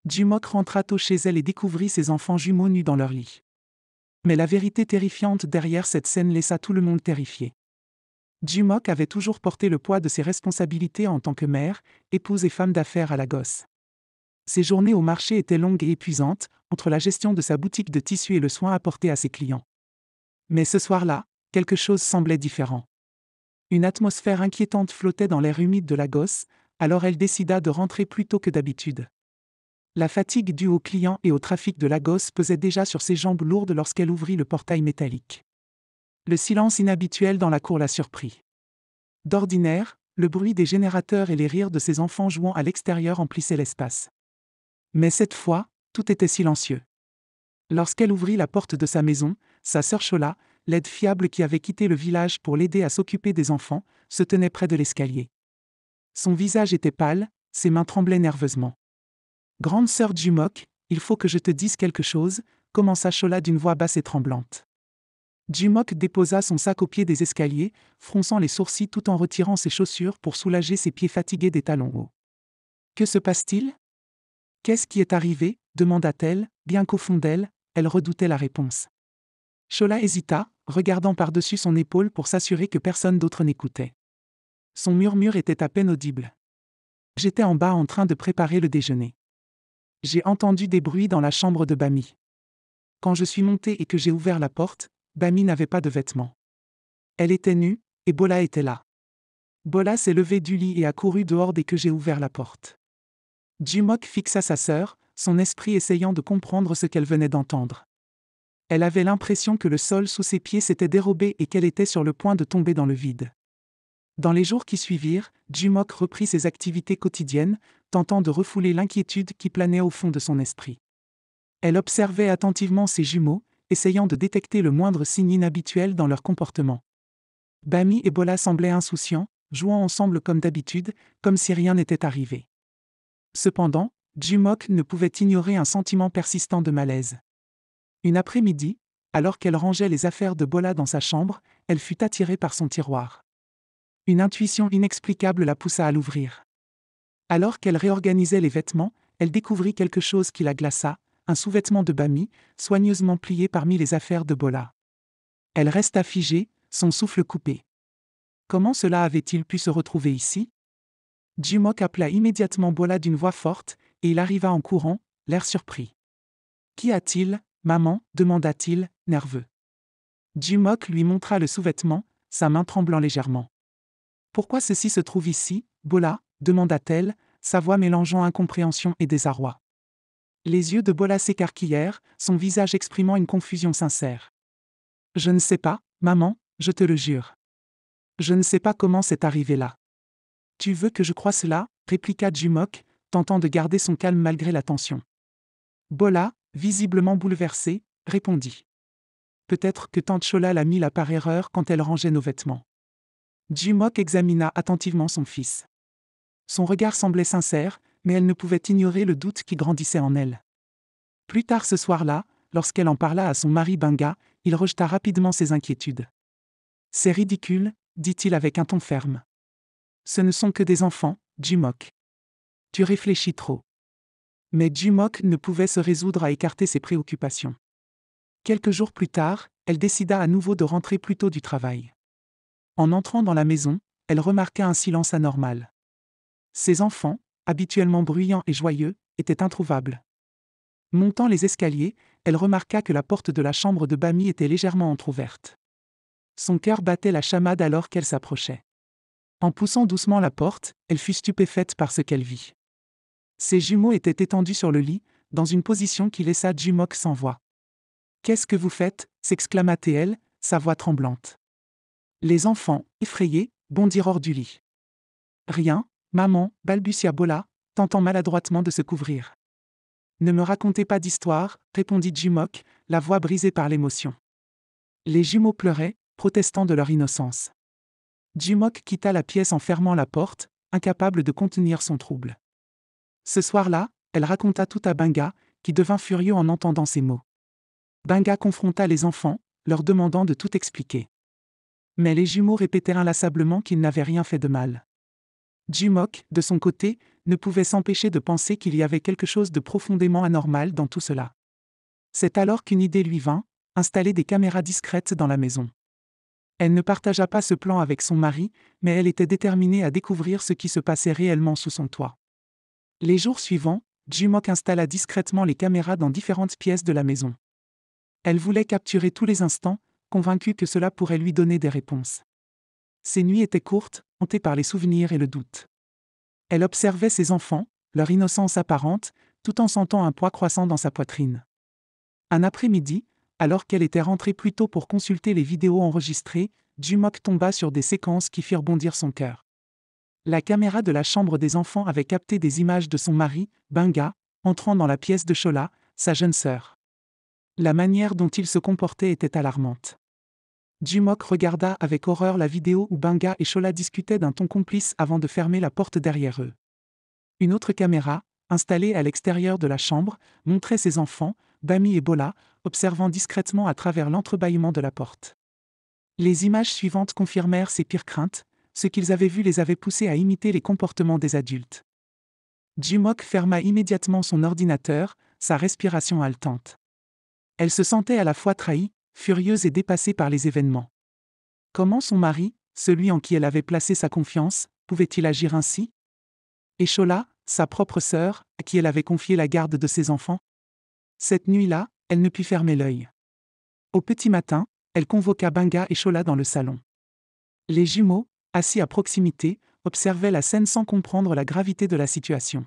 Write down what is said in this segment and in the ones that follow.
Jumok rentra tôt chez elle et découvrit ses enfants jumeaux nus dans leur lit. Mais la vérité terrifiante derrière cette scène laissa tout le monde terrifié. Jumok avait toujours porté le poids de ses responsabilités en tant que mère, épouse et femme d'affaires à Lagos. Ses journées au marché étaient longues et épuisantes, entre la gestion de sa boutique de tissus et le soin apporté à ses clients. Mais ce soir-là, quelque chose semblait différent. Une atmosphère inquiétante flottait dans l'air humide de Lagos, alors elle décida de rentrer plus tôt que d'habitude. La fatigue due aux clients et au trafic de Lagos pesait déjà sur ses jambes lourdes lorsqu'elle ouvrit le portail métallique. Le silence inhabituel dans la cour la surprit. D'ordinaire, le bruit des générateurs et les rires de ses enfants jouant à l'extérieur emplissaient l'espace. Mais cette fois, tout était silencieux. Lorsqu'elle ouvrit la porte de sa maison, sa sœur Chola, l'aide fiable qui avait quitté le village pour l'aider à s'occuper des enfants, se tenait près de l'escalier. Son visage était pâle, ses mains tremblaient nerveusement. « Grande sœur Jumok, il faut que je te dise quelque chose », commença Chola d'une voix basse et tremblante. Jumok déposa son sac au pied des escaliers, fronçant les sourcils tout en retirant ses chaussures pour soulager ses pieds fatigués des talons hauts. « Que se passe-t-il ? Qu'est-ce qui est arrivé ?» demanda-t-elle, bien qu'au fond d'elle, elle redoutait la réponse. Chola hésita, regardant par-dessus son épaule pour s'assurer que personne d'autre n'écoutait. Son murmure était à peine audible. « J'étais en bas en train de préparer le déjeuner. J'ai entendu des bruits dans la chambre de Bami. Quand je suis montée et que j'ai ouvert la porte, Bami n'avait pas de vêtements. Elle était nue, et Bola était là. Bola s'est levée du lit et a couru dehors dès que j'ai ouvert la porte. » Jumok fixa sa sœur, son esprit essayant de comprendre ce qu'elle venait d'entendre. Elle avait l'impression que le sol sous ses pieds s'était dérobé et qu'elle était sur le point de tomber dans le vide. Dans les jours qui suivirent, Jumok reprit ses activités quotidiennes, tentant de refouler l'inquiétude qui planait au fond de son esprit. Elle observait attentivement ses jumeaux, essayant de détecter le moindre signe inhabituel dans leur comportement. Bami et Bola semblaient insouciants, jouant ensemble comme d'habitude, comme si rien n'était arrivé. Cependant, Jumok ne pouvait ignorer un sentiment persistant de malaise. Une après-midi, alors qu'elle rangeait les affaires de Bola dans sa chambre, elle fut attirée par son tiroir. Une intuition inexplicable la poussa à l'ouvrir. Alors qu'elle réorganisait les vêtements, elle découvrit quelque chose qui la glaça, un sous-vêtement de Bami, soigneusement plié parmi les affaires de Bola. Elle resta figée, son souffle coupé. Comment cela avait-il pu se retrouver ici ? Jumok appela immédiatement Bola d'une voix forte, et il arriva en courant, l'air surpris. « Qu'y a-t-il, maman » demanda-t-il, nerveux. Jumok lui montra le sous-vêtement, sa main tremblant légèrement. « Pourquoi ceci se trouve ici, Bola » demanda-t-elle, sa voix mélangeant incompréhension et désarroi. Les yeux de Bola s'écarquillèrent, son visage exprimant une confusion sincère. « Je ne sais pas, maman, je te le jure. Je ne sais pas comment c'est arrivé là. »« Tu veux que je croie cela » répliqua Jumok, tentant de garder son calme malgré la tension. Bola, visiblement bouleversée, répondit. « Peut-être que tante Chola l'a mis là par erreur quand elle rangeait nos vêtements. » Jumok examina attentivement son fils. Son regard semblait sincère, mais elle ne pouvait ignorer le doute qui grandissait en elle. Plus tard ce soir-là, lorsqu'elle en parla à son mari Banga, il rejeta rapidement ses inquiétudes. « C'est ridicule, » dit-il avec un ton ferme. « Ce ne sont que des enfants, Jumok. Tu réfléchis trop. » Mais Jumok ne pouvait se résoudre à écarter ses préoccupations. Quelques jours plus tard, elle décida à nouveau de rentrer plus tôt du travail. En entrant dans la maison, elle remarqua un silence anormal. Ses enfants, habituellement bruyants et joyeux, étaient introuvables. Montant les escaliers, elle remarqua que la porte de la chambre de Bami était légèrement entr'ouverte. Son cœur battait la chamade alors qu'elle s'approchait. En poussant doucement la porte, elle fut stupéfaite par ce qu'elle vit. Ses jumeaux étaient étendus sur le lit, dans une position qui laissa Jumok sans voix. « Qu'est-ce que vous faites » s'exclama-t-elle, sa voix tremblante. Les enfants, effrayés, bondirent hors du lit. « Rien, maman » balbutia Bola, tentant maladroitement de se couvrir. « Ne me racontez pas d'histoire » répondit Jumok, la voix brisée par l'émotion. Les jumeaux pleuraient, protestant de leur innocence. Jumok quitta la pièce en fermant la porte, incapable de contenir son trouble. Ce soir-là, elle raconta tout à Banga, qui devint furieux en entendant ces mots. Banga confronta les enfants, leur demandant de tout expliquer. Mais les jumeaux répétèrent inlassablement qu'ils n'avaient rien fait de mal. Jumok, de son côté, ne pouvait s'empêcher de penser qu'il y avait quelque chose de profondément anormal dans tout cela. C'est alors qu'une idée lui vint, installer des caméras discrètes dans la maison. Elle ne partagea pas ce plan avec son mari, mais elle était déterminée à découvrir ce qui se passait réellement sous son toit. Les jours suivants, Jumok installa discrètement les caméras dans différentes pièces de la maison. Elle voulait capturer tous les instants, convaincue que cela pourrait lui donner des réponses. Ses nuits étaient courtes, hantées par les souvenirs et le doute. Elle observait ses enfants, leur innocence apparente, tout en sentant un poids croissant dans sa poitrine. Un après-midi, alors qu'elle était rentrée plus tôt pour consulter les vidéos enregistrées, Jumok tomba sur des séquences qui firent bondir son cœur. La caméra de la chambre des enfants avait capté des images de son mari, Benga, entrant dans la pièce de Shola, sa jeune sœur. La manière dont il se comportait était alarmante. Jumok regarda avec horreur la vidéo où Benga et Shola discutaient d'un ton complice avant de fermer la porte derrière eux. Une autre caméra, installée à l'extérieur de la chambre, montrait ses enfants, Bami et Bola, observant discrètement à travers l'entrebâillement de la porte. Les images suivantes confirmèrent ses pires craintes, ce qu'ils avaient vu les avait poussés à imiter les comportements des adultes. Jumok ferma immédiatement son ordinateur, sa respiration haletante. Elle se sentait à la fois trahie, furieuse et dépassée par les événements. Comment son mari, celui en qui elle avait placé sa confiance, pouvait-il agir ainsi? Et Shola, sa propre sœur, à qui elle avait confié la garde de ses enfants? Cette nuit-là, elle ne put fermer l'œil. Au petit matin, elle convoqua Benga et Shola dans le salon. Les jumeaux, assis à proximité, observaient la scène sans comprendre la gravité de la situation.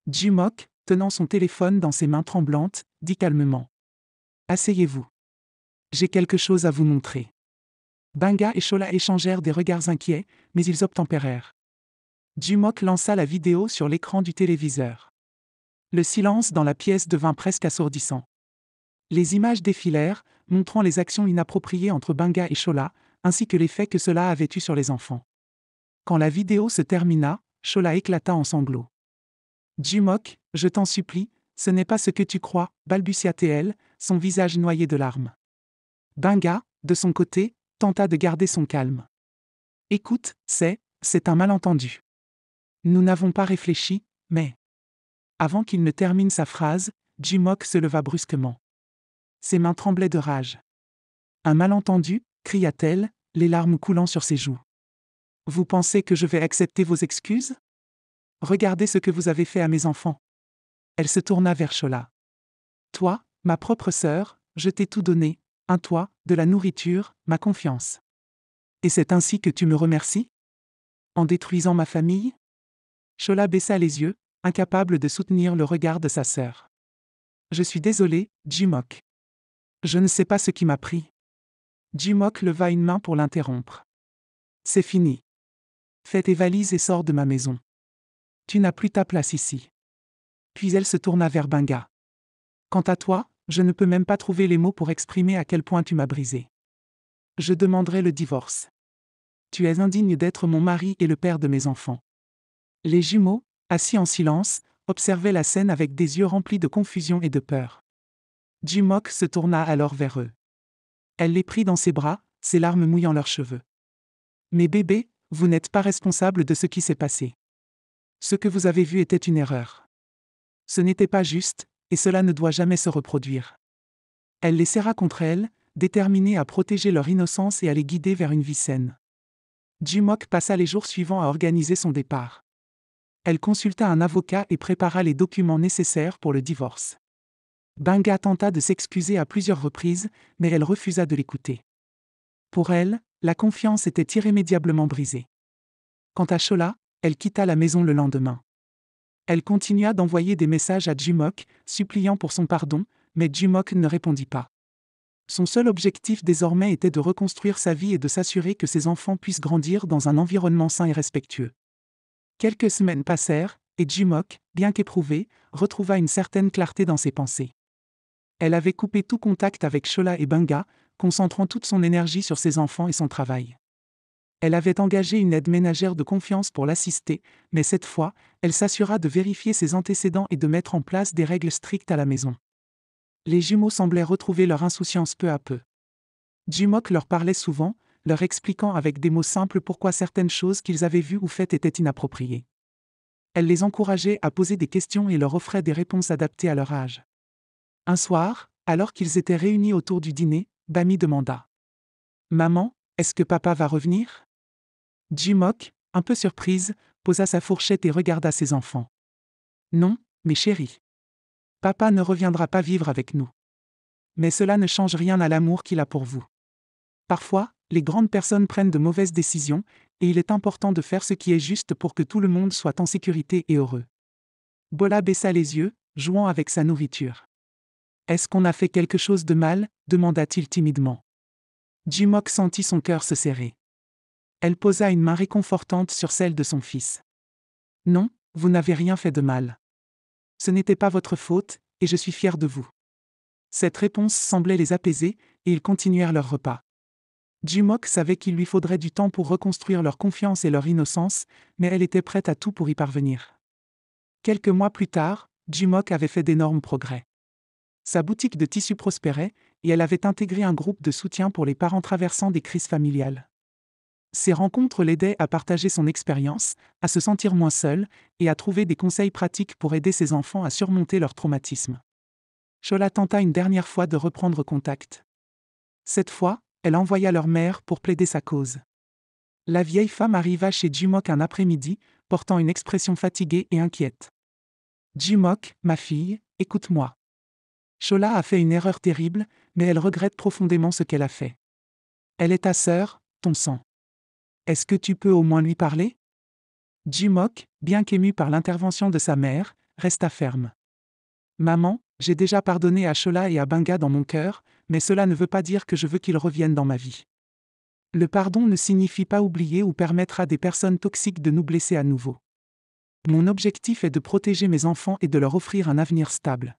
Jumok, tenant son téléphone dans ses mains tremblantes, dit calmement : « Asseyez-vous. J'ai quelque chose à vous montrer. » Benga et Shola échangèrent des regards inquiets, mais ils obtempérèrent. Jumok lança la vidéo sur l'écran du téléviseur. Le silence dans la pièce devint presque assourdissant. Les images défilèrent, montrant les actions inappropriées entre Benga et Shola, ainsi que l'effet que cela avait eu sur les enfants. Quand la vidéo se termina, Shola éclata en sanglots. « Jumok, je t'en supplie, ce n'est pas ce que tu crois, balbutia-t-elle, son visage noyé de larmes. Benga, de son côté, tenta de garder son calme. « Écoute, c'est un malentendu. Nous n'avons pas réfléchi, mais... » Avant qu'il ne termine sa phrase, Jumok se leva brusquement. Ses mains tremblaient de rage. « Un malentendu » cria-t-elle, les larmes coulant sur ses joues. « Vous pensez que je vais accepter vos excuses? Regardez ce que vous avez fait à mes enfants. » Elle se tourna vers Shola. « Toi, ma propre sœur, je t'ai tout donné, un toit, de la nourriture, ma confiance. Et c'est ainsi que tu me remercies? En détruisant ma famille? » Shola baissa les yeux, incapable de soutenir le regard de sa sœur. « Je suis désolé, Jumok. Je ne sais pas ce qui m'a pris. » Jumok leva une main pour l'interrompre. « C'est fini. Fais tes valises et sors de ma maison. Tu n'as plus ta place ici. » Puis elle se tourna vers Benga. « Quant à toi, je ne peux même pas trouver les mots pour exprimer à quel point tu m'as brisé. Je demanderai le divorce. Tu es indigne d'être mon mari et le père de mes enfants. » Les jumeaux, assis en silence, observaient la scène avec des yeux remplis de confusion et de peur. Jumok se tourna alors vers eux. Elle les prit dans ses bras, ses larmes mouillant leurs cheveux. « Mes bébés, vous n'êtes pas responsables de ce qui s'est passé. Ce que vous avez vu était une erreur. Ce n'était pas juste, et cela ne doit jamais se reproduire. » Elle les serra contre elle, déterminée à protéger leur innocence et à les guider vers une vie saine. Jumok passa les jours suivants à organiser son départ. Elle consulta un avocat et prépara les documents nécessaires pour le divorce. Benga tenta de s'excuser à plusieurs reprises, mais elle refusa de l'écouter. Pour elle, la confiance était irrémédiablement brisée. Quant à Shola, elle quitta la maison le lendemain. Elle continua d'envoyer des messages à Jumok, suppliant pour son pardon, mais Jumok ne répondit pas. Son seul objectif désormais était de reconstruire sa vie et de s'assurer que ses enfants puissent grandir dans un environnement sain et respectueux. Quelques semaines passèrent, et Jumok, bien qu'éprouvée, retrouva une certaine clarté dans ses pensées. Elle avait coupé tout contact avec Shola et Benga, concentrant toute son énergie sur ses enfants et son travail. Elle avait engagé une aide ménagère de confiance pour l'assister, mais cette fois, elle s'assura de vérifier ses antécédents et de mettre en place des règles strictes à la maison. Les jumeaux semblaient retrouver leur insouciance peu à peu. Jumok leur parlait souvent, leur expliquant avec des mots simples pourquoi certaines choses qu'ils avaient vues ou faites étaient inappropriées. Elle les encourageait à poser des questions et leur offrait des réponses adaptées à leur âge. Un soir, alors qu'ils étaient réunis autour du dîner, Bami demanda. « Maman, est-ce que papa va revenir ?» Jumok, un peu surprise, posa sa fourchette et regarda ses enfants. « Non, mes chéris. Papa ne reviendra pas vivre avec nous. Mais cela ne change rien à l'amour qu'il a pour vous. Parfois, les grandes personnes prennent de mauvaises décisions, et il est important de faire ce qui est juste pour que tout le monde soit en sécurité et heureux. » Bola baissa les yeux, jouant avec sa nourriture. « Est-ce qu'on a fait quelque chose de mal ?» demanda-t-il timidement. Jumok sentit son cœur se serrer. Elle posa une main réconfortante sur celle de son fils. « Non, vous n'avez rien fait de mal. Ce n'était pas votre faute, et je suis fier de vous. » Cette réponse semblait les apaiser, et ils continuèrent leur repas. Jumok savait qu'il lui faudrait du temps pour reconstruire leur confiance et leur innocence, mais elle était prête à tout pour y parvenir. Quelques mois plus tard, Jumok avait fait d'énormes progrès. Sa boutique de tissus prospérait, et elle avait intégré un groupe de soutien pour les parents traversant des crises familiales. Ces rencontres l'aidaient à partager son expérience, à se sentir moins seule, et à trouver des conseils pratiques pour aider ses enfants à surmonter leur traumatisme. Chola tenta une dernière fois de reprendre contact. Cette fois, elle envoya leur mère pour plaider sa cause. La vieille femme arriva chez Jumok un après-midi, portant une expression fatiguée et inquiète. « Jumok, ma fille, écoute-moi. Chola a fait une erreur terrible, mais elle regrette profondément ce qu'elle a fait. Elle est ta sœur, ton sang. Est-ce que tu peux au moins lui parler ?» Jumok, bien qu'ému par l'intervention de sa mère, resta ferme. « Maman, j'ai déjà pardonné à Chola et à Benga dans mon cœur, mais cela ne veut pas dire que je veux qu'ils reviennent dans ma vie. Le pardon ne signifie pas oublier ou permettre à des personnes toxiques de nous blesser à nouveau. Mon objectif est de protéger mes enfants et de leur offrir un avenir stable. »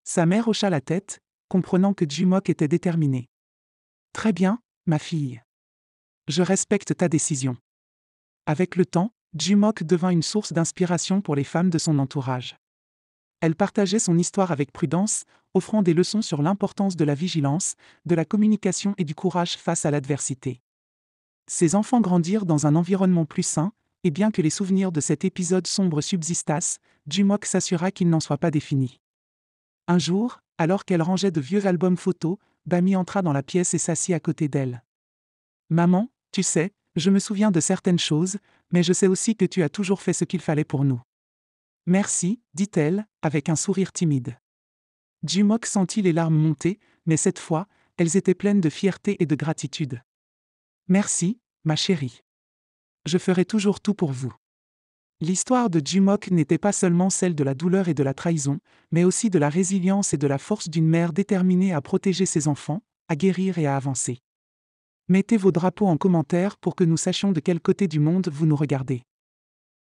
Sa mère hocha la tête, comprenant que Jumok était déterminée. « Très bien, ma fille. Je respecte ta décision. » Avec le temps, Jumok devint une source d'inspiration pour les femmes de son entourage. Elle partageait son histoire avec prudence, offrant des leçons sur l'importance de la vigilance, de la communication et du courage face à l'adversité. Ses enfants grandirent dans un environnement plus sain, et bien que les souvenirs de cet épisode sombre subsistassent, Jumok s'assura qu'ils n'en soient pas définis. Un jour, alors qu'elle rangeait de vieux albums photos, Bami entra dans la pièce et s'assit à côté d'elle. « Maman, tu sais, je me souviens de certaines choses, mais je sais aussi que tu as toujours fait ce qu'il fallait pour nous. » « Merci, dit-elle, avec un sourire timide. Jumok sentit les larmes monter, mais cette fois, elles étaient pleines de fierté et de gratitude. « Merci, ma chérie. Je ferai toujours tout pour vous. » L'histoire de Jumok n'était pas seulement celle de la douleur et de la trahison, mais aussi de la résilience et de la force d'une mère déterminée à protéger ses enfants, à guérir et à avancer. Mettez vos drapeaux en commentaire pour que nous sachions de quel côté du monde vous nous regardez.